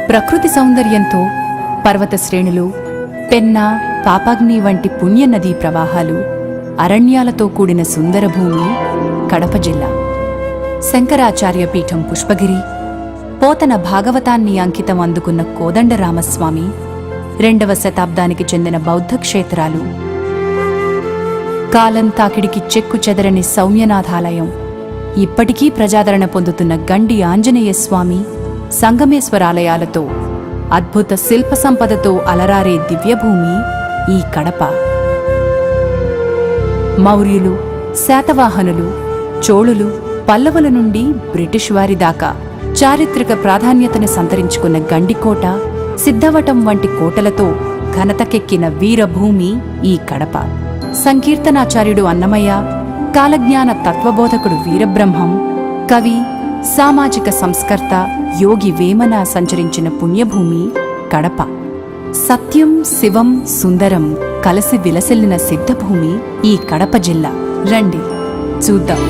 ప్రకృతి సౌందర్యంతో పర్వత శ్రేణులు, పెన్నా, పాపాగ్ని వంటి పుణ్యనదీ ప్రవాహాలు, అరణ్యాలతో కూడిన సుందర భూమి కడప జిల్లా. శంకరాచార్య పీఠం పుష్పగిరి, పోతన భాగవతాన్ని అంకితం అందుకున్న కోదండరామస్వామి, 2వ శతాబ్దానికి చెందిన బౌద్ధ క్షేత్రాలు, కాలం తాకిడికి చెక్కు చెదరని సౌమ్యనాథాలయం, ఇప్పటికీ ప్రజాదరణ పొందుతున్న గండి ఆంజనేయస్వామి, సంగమేశ్వరాలయాలతో అద్భుత శిల్ప సంపదతో అలరారే దివ్యభూమి ఈ కడప. మౌర్యులు, శాతవాహనులు, చోళులు, పల్లవుల నుండి బ్రిటిష్ వారి దాకా చారిత్రక ప్రాధాన్యతను సంతరించుకున్న గండికోట, సిద్ధవటం వంటి కోటలతో ఘనతకెక్కిన వీరభూమి ఈ కడప. సంకీర్తనాచార్యుడు అన్నమయ్య, కాలజ్ఞాన తత్వబోధకుడు వీరబ్రహ్మం, కవి, సామాజిక సంస్కర్త యోగి వేమన సంచరించిన పుణ్యభూమి కడప. సత్యం, శివం, సుందరం కలిసి విలసిల్లిన సిద్ధభూమి ఈ కడప జిల్లా. రండి చూద్దాం.